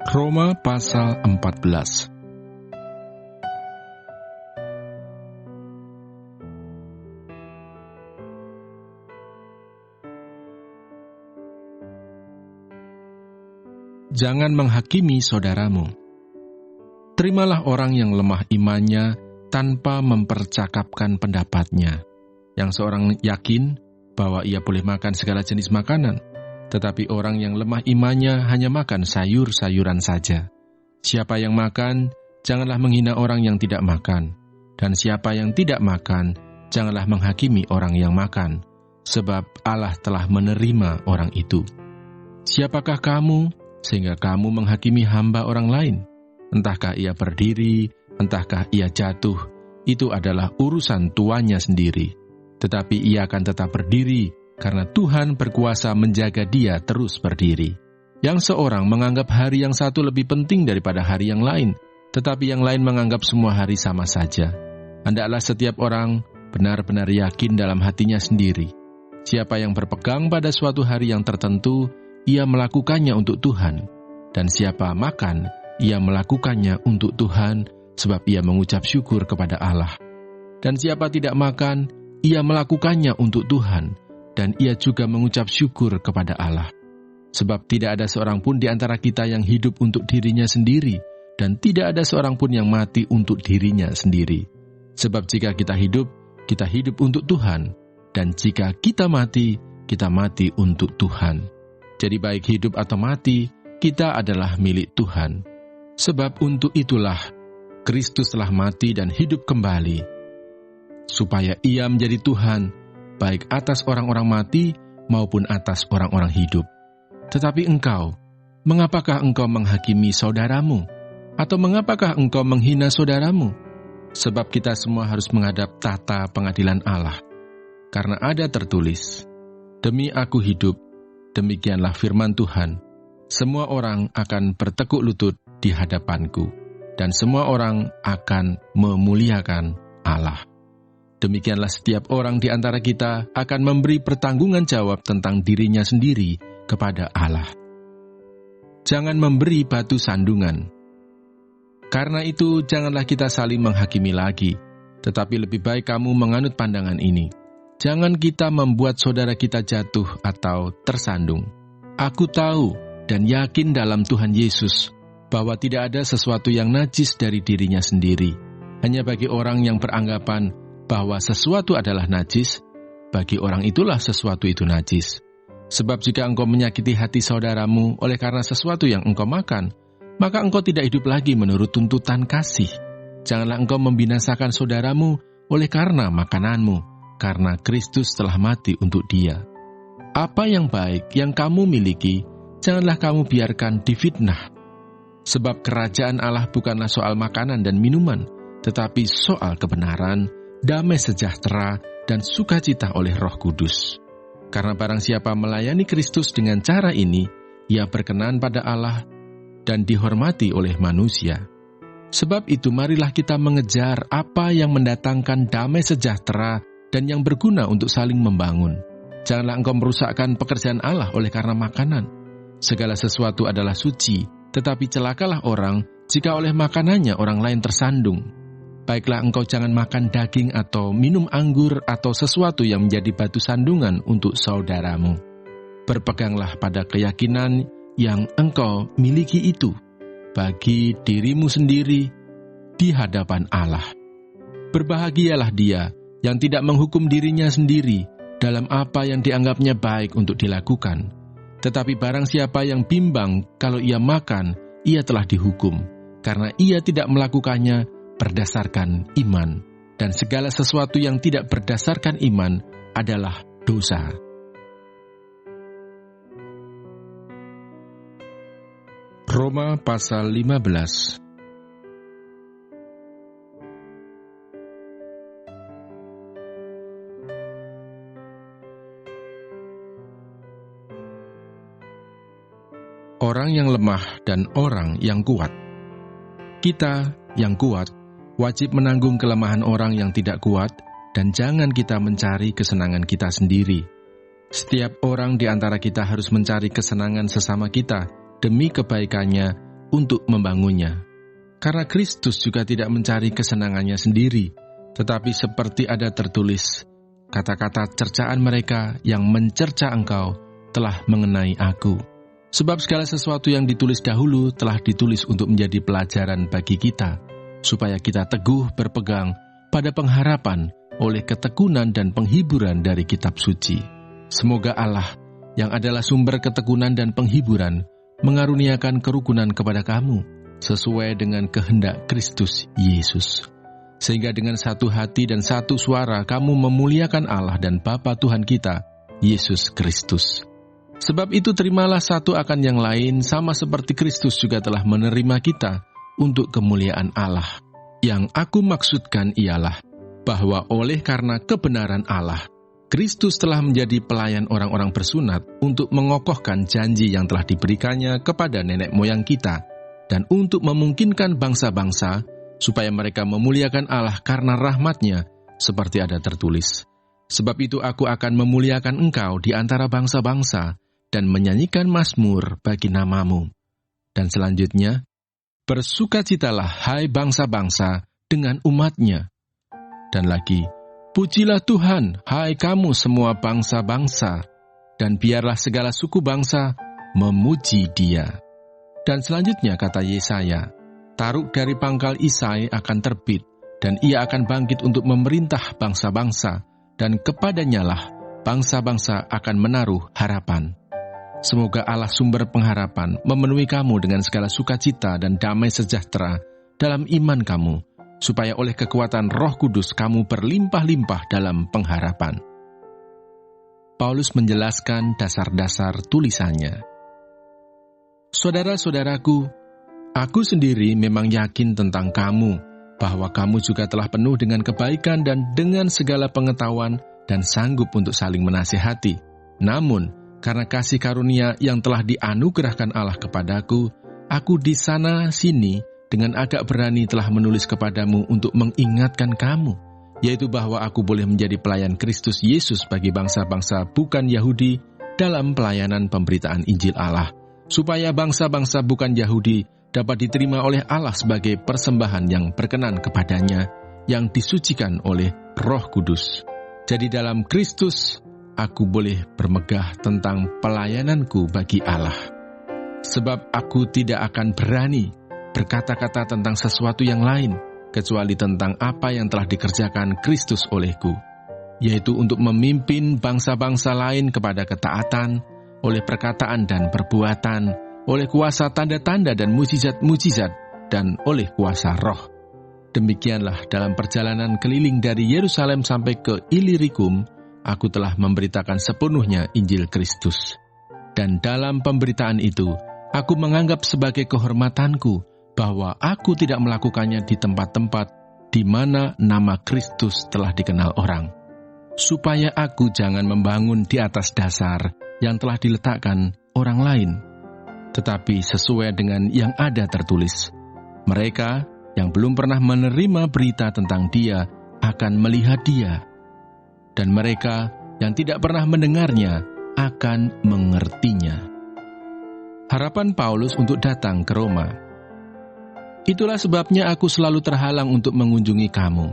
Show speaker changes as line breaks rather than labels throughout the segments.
Roma pasal 14. Jangan menghakimi saudaramu. Terimalah orang yang lemah imannya tanpa mempercakapkan pendapatnya. Yang seorang yakin bahwa ia boleh makan segala jenis makanan, tetapi orang yang lemah imannya hanya makan sayur-sayuran saja. Siapa yang makan, janganlah menghina orang yang tidak makan. Dan siapa yang tidak makan, janganlah menghakimi orang yang makan, sebab Allah telah menerima orang itu. Siapakah kamu, sehingga kamu menghakimi hamba orang lain? Entahkah ia berdiri, entahkah ia jatuh, itu adalah urusan tuannya sendiri. Tetapi ia akan tetap berdiri, karena Tuhan berkuasa menjaga dia terus berdiri. Yang seorang menganggap hari yang satu lebih penting daripada hari yang lain, tetapi yang lain menganggap semua hari sama saja. Hendaklah setiap orang benar-benar yakin dalam hatinya sendiri. Siapa yang berpegang pada suatu hari yang tertentu, ia melakukannya untuk Tuhan. Dan siapa makan, ia melakukannya untuk Tuhan, sebab ia mengucap syukur kepada Allah. Dan siapa tidak makan, ia melakukannya untuk Tuhan, dan ia juga mengucap syukur kepada Allah. Sebab tidak ada seorang pun di antara kita yang hidup untuk dirinya sendiri, dan tidak ada seorang pun yang mati untuk dirinya sendiri. Sebab jika kita hidup untuk Tuhan, dan jika kita mati untuk Tuhan. Jadi baik hidup atau mati, kita adalah milik Tuhan. Sebab untuk itulah Kristus telah mati dan hidup kembali, supaya ia menjadi Tuhan, baik atas orang-orang mati maupun atas orang-orang hidup. Tetapi engkau, mengapakah engkau menghakimi saudaramu? Atau mengapakah engkau menghina saudaramu? Sebab kita semua harus menghadap tata pengadilan Allah. Karena ada tertulis, demi aku hidup, demikianlah firman Tuhan, semua orang akan bertekuk lutut di hadapanku, dan semua orang akan memuliakan Allah. Demikianlah setiap orang di antara kita akan memberi pertanggungan jawab tentang dirinya sendiri kepada Allah. Jangan memberi batu sandungan. Karena itu, janganlah kita saling menghakimi lagi, tetapi lebih baik kamu menganut pandangan ini. Jangan kita membuat saudara kita jatuh atau tersandung. Aku tahu dan yakin dalam Tuhan Yesus bahwa tidak ada sesuatu yang najis dari dirinya sendiri. Hanya bagi orang yang beranggapan bahwa sesuatu adalah najis, bagi orang itulah sesuatu itu najis. Sebab jika engkau menyakiti hati saudaramu oleh karena sesuatu yang engkau makan, maka engkau tidak hidup lagi menurut tuntutan kasih. Janganlah engkau membinasakan saudaramu oleh karena makananmu, karena Kristus telah mati untuk dia. Apa yang baik yang kamu miliki, janganlah kamu biarkan difitnah. Sebab kerajaan Allah bukanlah soal makanan dan minuman, tetapi soal kebenaran, damai sejahtera, dan sukacita oleh Roh Kudus. Karena barang siapa melayani Kristus dengan cara ini, ia berkenan pada Allah dan dihormati oleh manusia. Sebab itu marilah kita mengejar apa yang mendatangkan damai sejahtera dan yang berguna untuk saling membangun. Janganlah engkau merusakkan pekerjaan Allah oleh karena makanan. Segala sesuatu adalah suci, tetapi celakalah orang jika oleh makanannya orang lain tersandung. Baiklah engkau jangan makan daging atau minum anggur atau sesuatu yang menjadi batu sandungan untuk saudaramu. Berpeganglah pada keyakinan yang engkau miliki itu bagi dirimu sendiri di hadapan Allah. Berbahagialah dia yang tidak menghukum dirinya sendiri dalam apa yang dianggapnya baik untuk dilakukan. Tetapi barang siapa yang bimbang kalau ia makan, ia telah dihukum, karena ia tidak melakukannya berdasarkan iman, dan segala sesuatu yang tidak berdasarkan iman adalah dosa. Roma pasal 15. Orang yang lemah dan orang yang kuat. Kita yang kuat wajib menanggung kelemahan orang yang tidak kuat, dan jangan kita mencari kesenangan kita sendiri. Setiap orang di antara kita harus mencari kesenangan sesama kita demi kebaikannya untuk membangunnya. Karena Kristus juga tidak mencari kesenangannya sendiri, tetapi seperti ada tertulis, kata-kata cercaan mereka yang mencerca engkau telah mengenai aku. Sebab segala sesuatu yang ditulis dahulu telah ditulis untuk menjadi pelajaran bagi kita, supaya kita teguh berpegang pada pengharapan oleh ketekunan dan penghiburan dari kitab suci. Semoga Allah, yang adalah sumber ketekunan dan penghiburan, mengaruniakan kerukunan kepada kamu, sesuai dengan kehendak Kristus Yesus. Sehingga dengan satu hati dan satu suara kamu memuliakan Allah dan Bapa Tuhan kita, Yesus Kristus. Sebab itu terimalah satu akan yang lain, sama seperti Kristus juga telah menerima kita untuk kemuliaan Allah. Yang aku maksudkan ialah bahwa oleh karena kebenaran Allah, Kristus telah menjadi pelayan orang-orang bersunat untuk mengokohkan janji yang telah diberikannya kepada nenek moyang kita, dan untuk memungkinkan bangsa-bangsa supaya mereka memuliakan Allah karena rahmat-Nya, seperti ada tertulis. Sebab itu aku akan memuliakan engkau di antara bangsa-bangsa, dan menyanyikan mazmur bagi namamu. Dan selanjutnya, bersukacitalah hai bangsa-bangsa dengan umat-Nya. Dan lagi, pujilah Tuhan, hai kamu semua bangsa-bangsa, dan biarlah segala suku bangsa memuji Dia. Dan selanjutnya kata Yesaya, taruk dari pangkal Isai akan terbit, dan ia akan bangkit untuk memerintah bangsa-bangsa, dan kepadanya lah bangsa-bangsa akan menaruh harapan. Semoga Allah sumber pengharapan memenuhi kamu dengan segala sukacita dan damai sejahtera dalam iman kamu, supaya oleh kekuatan Roh Kudus kamu berlimpah-limpah dalam pengharapan. Paulus menjelaskan dasar-dasar tulisannya. Saudara-saudaraku, aku sendiri memang yakin tentang kamu, bahwa kamu juga telah penuh dengan kebaikan dan dengan segala pengetahuan dan sanggup untuk saling menasihati. Namun, karena kasih karunia yang telah dianugerahkan Allah kepadaku, aku di sana-sini dengan agak berani telah menulis kepadamu untuk mengingatkan kamu, yaitu bahwa aku boleh menjadi pelayan Kristus Yesus bagi bangsa-bangsa bukan Yahudi dalam pelayanan pemberitaan Injil Allah, supaya bangsa-bangsa bukan Yahudi dapat diterima oleh Allah sebagai persembahan yang berkenan kepadanya, yang disucikan oleh Roh Kudus. Jadi dalam Kristus, aku boleh bermegah tentang pelayananku bagi Allah. Sebab aku tidak akan berani berkata-kata tentang sesuatu yang lain, kecuali tentang apa yang telah dikerjakan Kristus olehku, yaitu untuk memimpin bangsa-bangsa lain kepada ketaatan, oleh perkataan dan perbuatan, oleh kuasa tanda-tanda dan mujizat-mujizat, dan oleh kuasa roh. Demikianlah dalam perjalanan keliling dari Yerusalem sampai ke Ilirikum, aku telah memberitakan sepenuhnya Injil Kristus. Dan dalam pemberitaan itu, aku menganggap sebagai kehormatanku bahwa aku tidak melakukannya di tempat-tempat di mana nama Kristus telah dikenal orang, supaya aku jangan membangun di atas dasar yang telah diletakkan orang lain, tetapi sesuai dengan yang ada tertulis. Mereka yang belum pernah menerima berita tentang Dia akan melihat Dia, dan mereka yang tidak pernah mendengarnya akan mengertinya. Harapan Paulus untuk datang ke Roma. Itulah sebabnya aku selalu terhalang untuk mengunjungi kamu.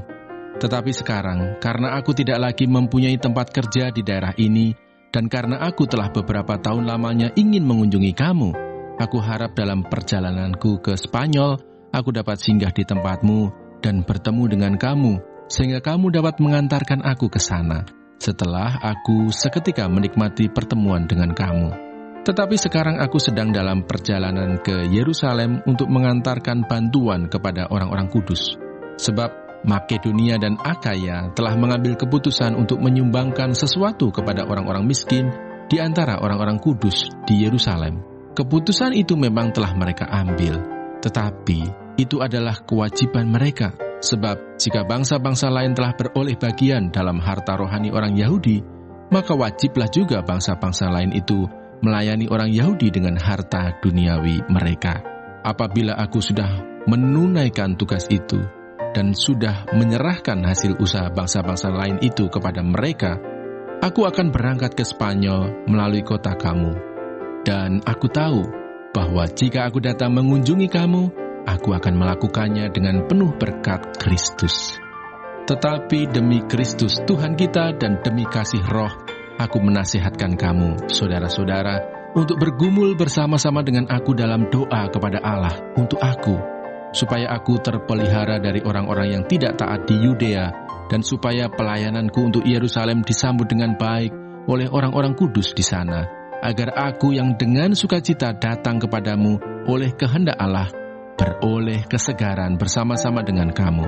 Tetapi sekarang, karena aku tidak lagi mempunyai tempat kerja di daerah ini, dan karena aku telah beberapa tahun lamanya ingin mengunjungi kamu, aku harap dalam perjalananku ke Spanyol, aku dapat singgah di tempatmu dan bertemu dengan kamu, sehingga kamu dapat mengantarkan aku ke sana, setelah aku seketika menikmati pertemuan dengan kamu. Tetapi sekarang aku sedang dalam perjalanan ke Yerusalem untuk mengantarkan bantuan kepada orang-orang kudus, sebab Makedonia dan Akaya telah mengambil keputusan untuk menyumbangkan sesuatu kepada orang-orang miskin di antara orang-orang kudus di Yerusalem. Keputusan itu memang telah mereka ambil, tetapi itu adalah kewajiban mereka, sebab jika bangsa-bangsa lain telah beroleh bagian dalam harta rohani orang Yahudi, maka wajiblah juga bangsa-bangsa lain itu melayani orang Yahudi dengan harta duniawi mereka. Apabila aku sudah menunaikan tugas itu, dan sudah menyerahkan hasil usaha bangsa-bangsa lain itu kepada mereka, aku akan berangkat ke Spanyol melalui kota kamu. Dan aku tahu bahwa jika aku datang mengunjungi kamu, aku akan melakukannya dengan penuh berkat Kristus. Tetapi demi Kristus Tuhan kita dan demi kasih Roh, aku menasihatkan kamu, saudara-saudara, untuk bergumul bersama-sama dengan aku dalam doa kepada Allah untuk aku, supaya aku terpelihara dari orang-orang yang tidak taat di Yudea, dan supaya pelayananku untuk Yerusalem disambut dengan baik oleh orang-orang kudus di sana, agar aku yang dengan sukacita datang kepadamu oleh kehendak Allah, beroleh kesegaran bersama-sama dengan kamu.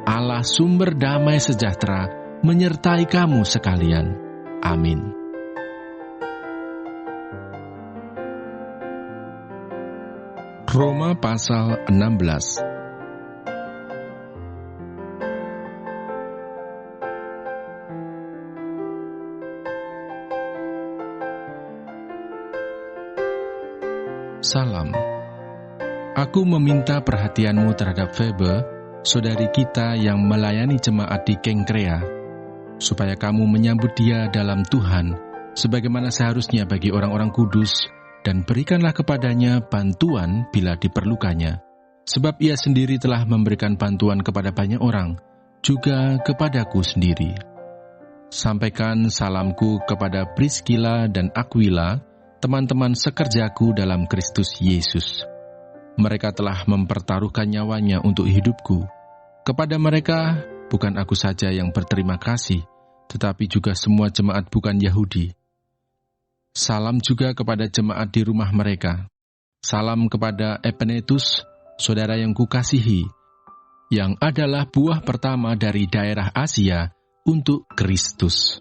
Allah sumber damai sejahtera menyertai kamu sekalian. Amin. Roma pasal 16. Salam. Aku meminta perhatianmu terhadap Febe, saudari kita yang melayani jemaat di Kengkrea, supaya kamu menyambut dia dalam Tuhan, sebagaimana seharusnya bagi orang-orang kudus, dan berikanlah kepadanya bantuan bila diperlukannya. Sebab ia sendiri telah memberikan bantuan kepada banyak orang, juga kepadaku sendiri. Sampaikan salamku kepada Priskila dan Aquila, teman-teman sekerjaku dalam Kristus Yesus. Mereka telah mempertaruhkan nyawanya untuk hidupku. Kepada mereka, bukan aku saja yang berterima kasih, tetapi juga semua jemaat bukan Yahudi. Salam juga kepada jemaat di rumah mereka. Salam kepada Epenetus, saudara yang kukasihi, yang adalah buah pertama dari daerah Asia untuk Kristus.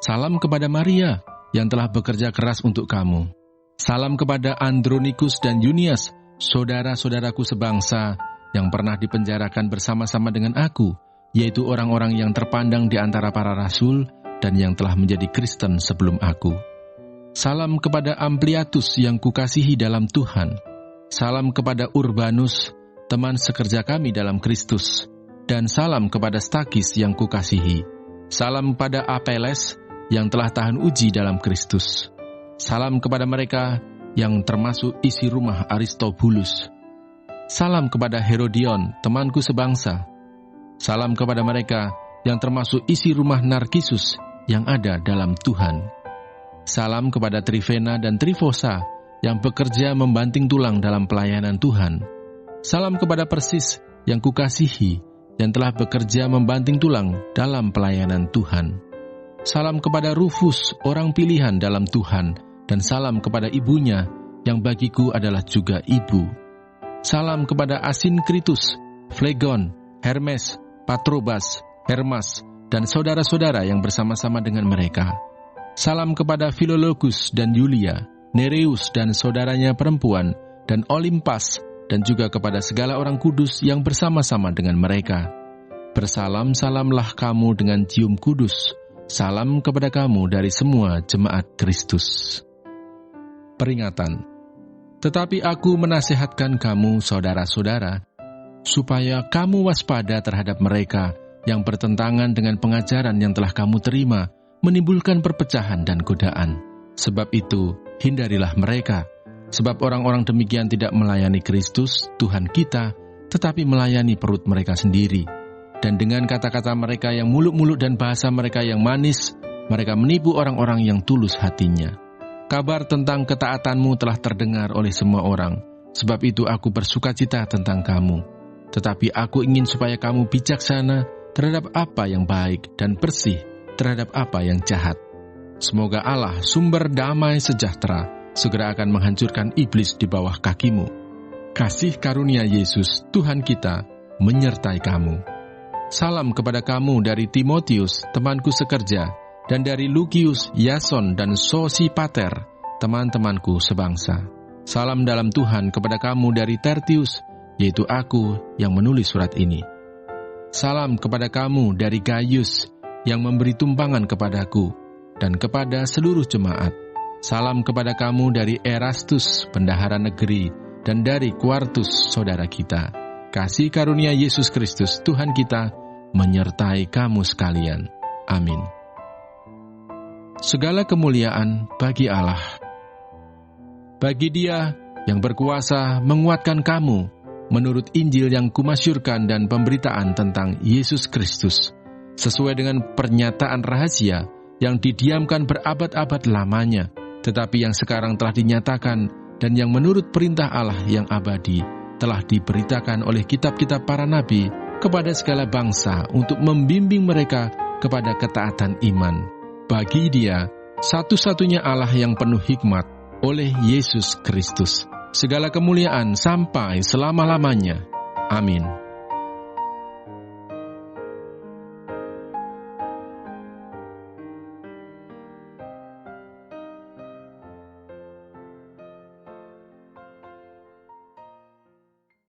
Salam kepada Maria, yang telah bekerja keras untuk kamu. Salam kepada Andronikus dan Yunias, saudara-saudaraku sebangsa, yang pernah dipenjarakan bersama-sama dengan aku, yaitu orang-orang yang terpandang di antara para rasul, dan yang telah menjadi Kristen sebelum aku. Salam kepada Ampliatus yang kukasihi dalam Tuhan. Salam kepada Urbanus, teman sekerja kami dalam Kristus. Dan salam kepada Stakis yang kukasihi. Salam pada Apeles, yang telah tahan uji dalam Kristus. Salam kepada mereka yang termasuk isi rumah Aristobulus. Salam kepada Herodion, temanku sebangsa. Salam kepada mereka yang termasuk isi rumah Narkisus yang ada dalam Tuhan. Salam kepada Trifena dan Trifosa yang bekerja membanting tulang dalam pelayanan Tuhan. Salam kepada Persis yang kukasihi, yang telah bekerja membanting tulang dalam pelayanan Tuhan. Salam kepada Rufus, orang pilihan dalam Tuhan, dan salam kepada ibunya, yang bagiku adalah juga ibu. Salam kepada Asinkritus, Flegon, Hermes, Patrobas, Hermas, dan saudara-saudara yang bersama-sama dengan mereka. Salam kepada Filologus dan Yulia, Nereus dan saudaranya perempuan, dan Olimpas, dan juga kepada segala orang kudus yang bersama-sama dengan mereka. Bersalam-salamlah kamu dengan cium kudus. Salam kepada kamu dari semua jemaat Kristus. Peringatan. Tetapi aku menasihatkan kamu, saudara-saudara, supaya kamu waspada terhadap mereka yang bertentangan dengan pengajaran yang telah kamu terima, menimbulkan perpecahan dan godaan. Sebab itu, hindarilah mereka. Sebab orang-orang demikian tidak melayani Kristus, Tuhan kita, tetapi melayani perut mereka sendiri. Dan dengan kata-kata mereka yang muluk-muluk dan bahasa mereka yang manis, mereka menipu orang-orang yang tulus hatinya. Kabar tentang ketaatanmu telah terdengar oleh semua orang, sebab itu aku bersukacita tentang kamu. Tetapi aku ingin supaya kamu bijaksana terhadap apa yang baik dan bersih terhadap apa yang jahat. Semoga Allah, sumber damai sejahtera, segera akan menghancurkan iblis di bawah kakimu. Kasih karunia Yesus, Tuhan kita, menyertai kamu. Salam kepada kamu dari Timotius, temanku sekerja, dan dari Lukius, Yason, dan Sosipater, teman-temanku sebangsa. Salam dalam Tuhan kepada kamu dari Tertius, yaitu aku yang menulis surat ini. Salam kepada kamu dari Gaius, yang memberi tumpangan kepadaku, dan kepada seluruh jemaat. Salam kepada kamu dari Erastus, bendahara negeri, dan dari Quartus, saudara kita. Kasih karunia Yesus Kristus, Tuhan kita, menyertai kamu sekalian. Amin. Segala kemuliaan bagi Allah. Bagi Dia yang berkuasa menguatkan kamu menurut Injil yang kumasyurkan dan pemberitaan tentang Yesus Kristus, sesuai dengan pernyataan rahasia yang didiamkan berabad-abad lamanya, tetapi yang sekarang telah dinyatakan dan yang menurut perintah Allah yang abadi telah diberitakan oleh kitab-kitab para nabi kepada segala bangsa untuk membimbing mereka kepada ketaatan iman. Bagi Dia, satu-satunya Allah yang penuh hikmat oleh Yesus Kristus, segala kemuliaan sampai selama-lamanya. Amin.